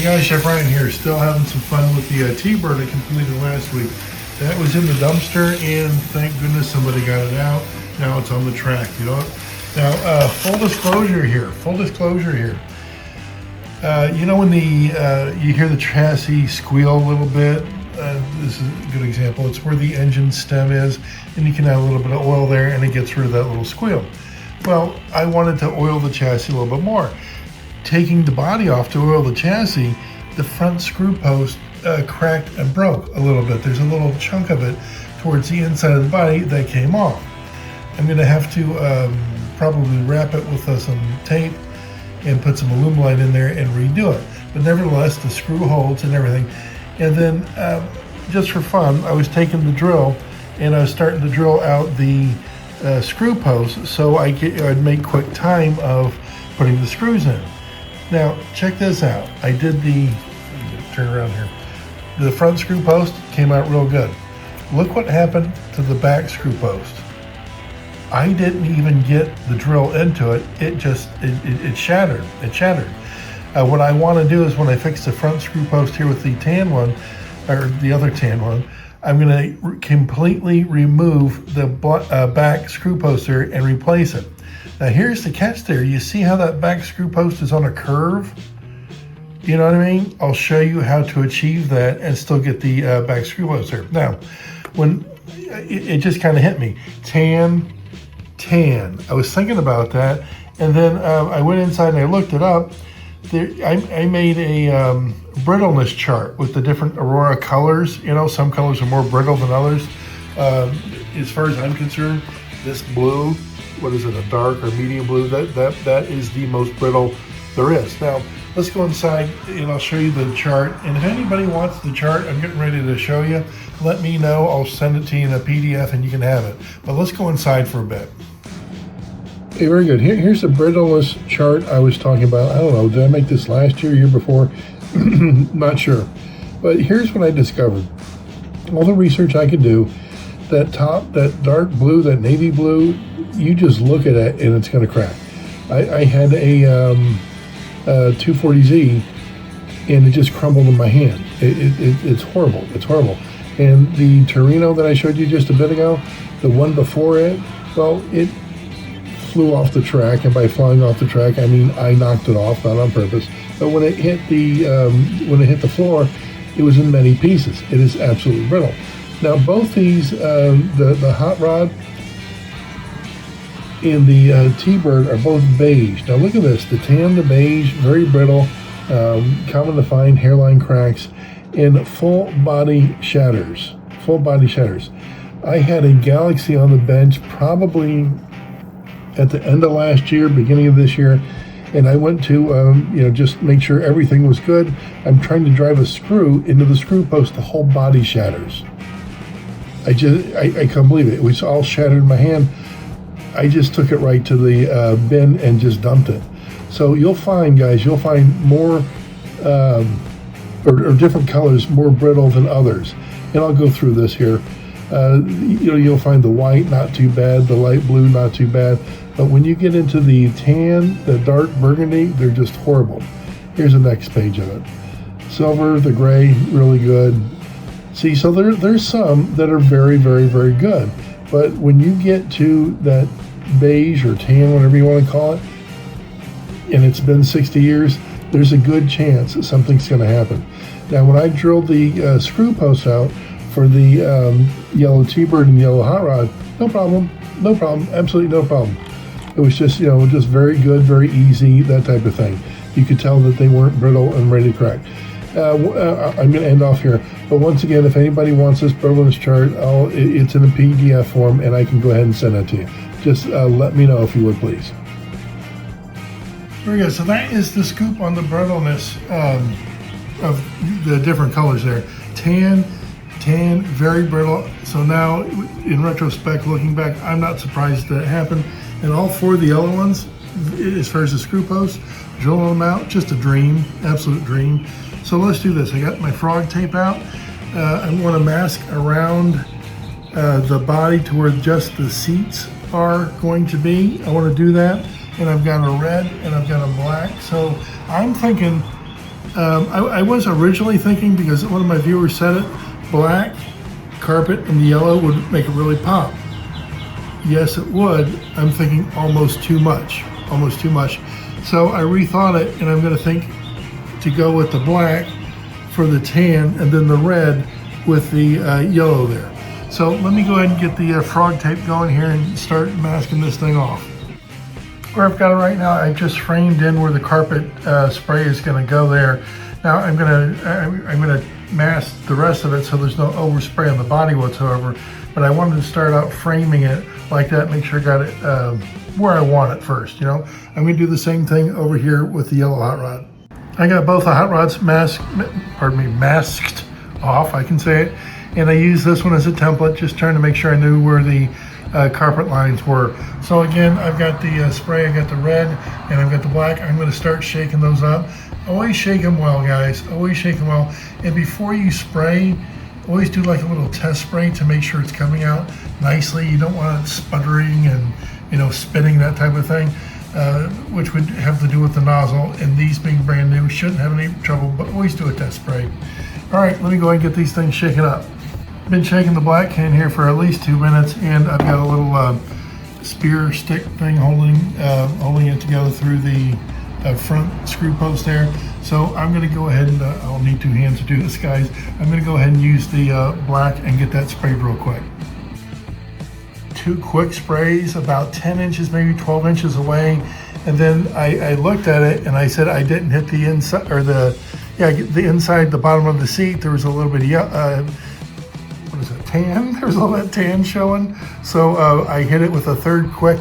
guys, Chef Ryan here, still having some fun with the T-bird I completed last week. That was in the dumpster, and thank goodness somebody got it out. Now it's on the track, you know. Now, full disclosure here. You know when you hear the chassis squeal a little bit? This is a good example. It's where the engine stem is, and you can add a little bit of oil there, and it gets rid of that little squeal. Well, I wanted to oil the chassis a little bit more. Taking the body off to oil the chassis, the front screw post cracked and broke a little bit. There's a little chunk of it towards the inside of the body that came off. I'm going to have to probably wrap it with some tape and put some aluminite in there and redo it. But nevertheless, the screw holds and everything. And then just for fun, I was taking the drill and I was starting to drill out the screw post so I'd make quick time of putting the screws in. Now, check this out. I did turn around here. The front screw post came out real good. Look what happened to the back screw post. I didn't even get the drill into it. It shattered. What I want to do is when I fix the front screw post here with the tan one, or the other tan one, I'm going to completely remove the back screw post there and replace it. Now here's the catch there. You see how that back screw post is on a curve? You know what I mean? I'll show you how to achieve that and still get the back screw post there. Now, when it just kind of hit me, tan. I was thinking about that, and then I went inside and I looked it up. I made a brittleness chart with the different Aurora colors. You know, some colors are more brittle than others. As far as I'm concerned, this blue, what is it, a dark or medium blue, that is the most brittle there is. Now, let's go inside and I'll show you the chart. And if anybody wants the chart, I'm getting ready to show you. Let me know. I'll send it to you in a PDF and you can have it. But let's go inside for a bit. Okay, very good. Here's the brittleness chart I was talking about. I don't know, did I make this last year before? Not sure. But here's what I discovered. All the research I could do, that dark blue, that navy blue, you just look at it and it's going to crack. I had a 240Z and it just crumbled in my hand. It's horrible. It's horrible. And the Torino that I showed you just a bit ago, the one before it, well, it flew off the track, and by flying off the track, I mean I knocked it off, not on purpose. But when it hit the floor, it was in many pieces. It is absolutely brittle. Now both these, the hot rod and the T-bird are both beige. Now look at this: the tan, the beige, very brittle, common to find hairline cracks, and full body shatters. I had a Galaxy on the bench probably at the end of last year, beginning of this year, and I went to just make sure everything was good. I'm trying to drive a screw into the screw post, the whole body shatters. I couldn't believe it. It was all shattered in my hand. I just took it right to the bin and just dumped it. So you'll find, guys, more or different colors more brittle than others. And I'll go through this here. You'll find the white not too bad, the light blue not too bad, but when you get into the tan, the dark burgundy, they're just horrible. Here's the next page of it. Silver, the gray, really good. See, so there's some that are very, very, very good, but when you get to that beige or tan, whatever you want to call it, and it's been 60 years, there's a good chance that something's going to happen. Now, when I drilled the screw posts out for the yellow T-bird and yellow hot rod, no problem, absolutely no problem. It was just, just very good, very easy, that type of thing. You could tell that they weren't brittle and ready to crack. I'm going to end off here, but once again, if anybody wants this brittleness chart, it's in a PDF form, and I can go ahead and send that to you. Just let me know if you would, please. There we go. So that is the scoop on the brittleness of the different colors there. Tan, very brittle. So now, in retrospect, looking back, I'm not surprised that happened. And all four of the yellow ones, as far as the screw posts, drilling them out, just a dream, absolute dream. So let's do this. I got my frog tape out. I want to mask around the body to where just the seats are going to be. I want to do that. And I've got a red and I've got a black. So I'm thinking I was originally thinking, because one of my viewers said it, black carpet and the yellow would make it really pop. Yes, it would. I'm thinking almost too much, almost too much. So I rethought it, and I'm going to think to go with the black for the tan and then the red with the yellow there. So let me go ahead and get the frog tape going here and start masking this thing off. Where I've got it right now, I just framed in where the carpet spray is going to go there. Now I'm going to mask the rest of it so there's no overspray on the body whatsoever. But I wanted to start out framing it like that, make sure I got it where I want it first. You know, I'm going to do the same thing over here with the yellow hot rod. I got both the hot rods masked off, I can say it. And I used this one as a template, just trying to make sure I knew where the carpet lines were. So again, I've got the spray, I got the red, and I've got the black. I'm going to start shaking those up. Always shake them well, guys. Always shake them well. And before you spray, always do like a little test spray to make sure it's coming out nicely. You don't want it sputtering and, you know, spinning, that type of thing, which would have to do with the nozzle. And these being brand new, shouldn't have any trouble, but always do a test spray. All right, let me go ahead and get these things shaken up. Been shaking the black can here for at least 2 minutes, and I've got a little spear stick thing holding it together through the front screw post there. So I'm going to go ahead and I'll need 2 hands to do this, guys. I'm going to go ahead and use the black and get that sprayed real quick. 2 quick sprays, about 10 inches, maybe 12 inches away, and then I looked at it and I said I didn't hit the inside, or the inside, the bottom of the seat. There was a little bit of what is it, tan? There's all that tan showing. So I hit it with a 3rd quick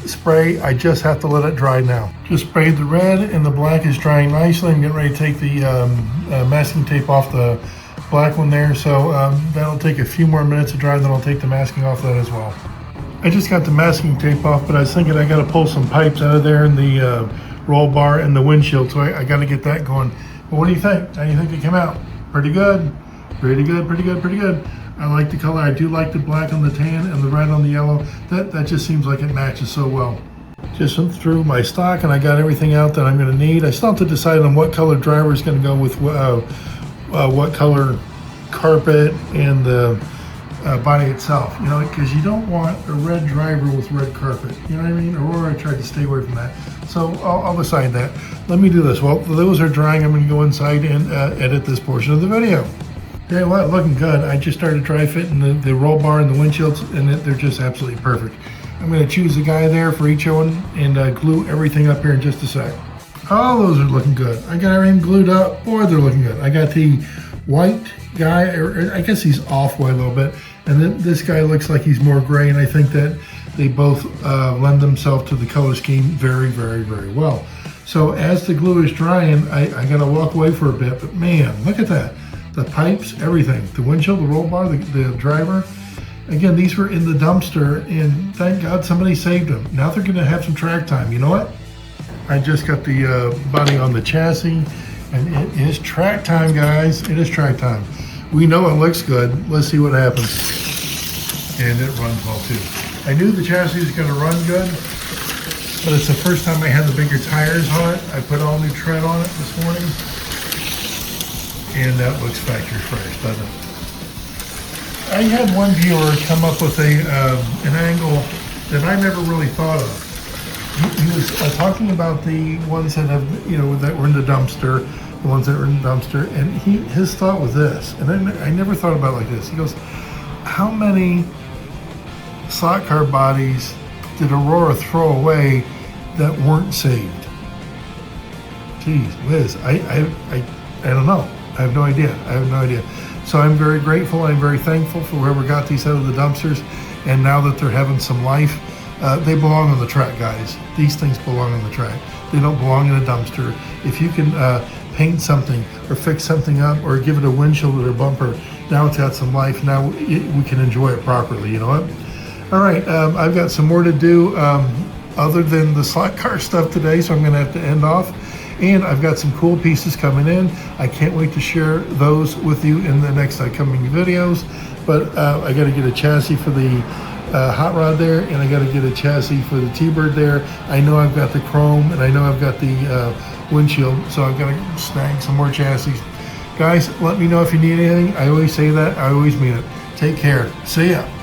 spray. I just have to let it dry now. Just sprayed the red, and the black is drying nicely. I'm getting ready to take the masking tape off the black one there. So that'll take a few more minutes to dry, then I'll take the masking off that as well. I just got the masking tape off, but I was thinking I got to pull some pipes out of there in the roll bar and the windshield, so I got to get that going. But what do you think? How do you think it came out? Pretty good. Pretty good, pretty good, pretty good. I like the color. I do like the black on the tan and the red on the yellow. That just seems like it matches so well. Just went through my stock and I got everything out that I'm going to need. I still have to decide on what color driver is going to go with what color carpet and the body itself. You know, because you don't want a red driver with red carpet. You know what I mean? Aurora, I tried to stay away from that. So I'll decide that. Let me do this. While those are drying, I'm going to go inside and edit this portion of the video. Yeah, well, looking good. I just started dry fitting the roll bar and the windshields, and they're just absolutely perfect. I'm going to choose a guy there for each one and glue everything up here in just a sec. Oh, those are looking good. I got everything glued up. Boy, they're looking good. I got the white guy, or I guess he's off-white a little bit, and then this guy looks like he's more gray, and I think that they both lend themselves to the color scheme very, very, very well. So as the glue is drying, I got to walk away for a bit, but man, look at that. The pipes, everything, the windshield, the roll bar, the driver. Again, these were in the dumpster, and thank God somebody saved them. Now they're gonna have some track time. You know what? I just got the body on the chassis, and it is track time, guys. It is track time. We know it looks good. Let's see what happens. And it runs well too. I knew the chassis was gonna run good, but it's the first time I had the bigger tires on it. I put all new tread on it this morning. And that looks factory fresh, doesn't it? I had one viewer come up with an angle that I never really thought of. He was talking about the ones that have, you know, that were in the dumpster, the ones that were in the dumpster, and his thought was this, and I never thought about it like this. He goes, how many slot car bodies did Aurora throw away that weren't saved? Geez whiz, I don't know. I have no idea. I have no idea. So I'm very grateful. I'm very thankful for whoever got these out of the dumpsters. And now that they're having some life, they belong on the track, guys. These things belong on the track. They don't belong in a dumpster. If you can paint something or fix something up or give it a windshield or a bumper, now it's got some life. Now we can enjoy it properly. You know what? All right. I've got some more to do other than the slot car stuff today. So I'm going to have to end off. And I've got some cool pieces coming in. I can't wait to share those with you in the next upcoming videos. But I got to get a chassis for the hot rod there, and I got to get a chassis for the T-Bird there. I know I've got the chrome, and I know I've got the windshield, so I've got to snag some more chassis. Guys, let me know if you need anything. I always say that. I always mean it. Take care. See ya.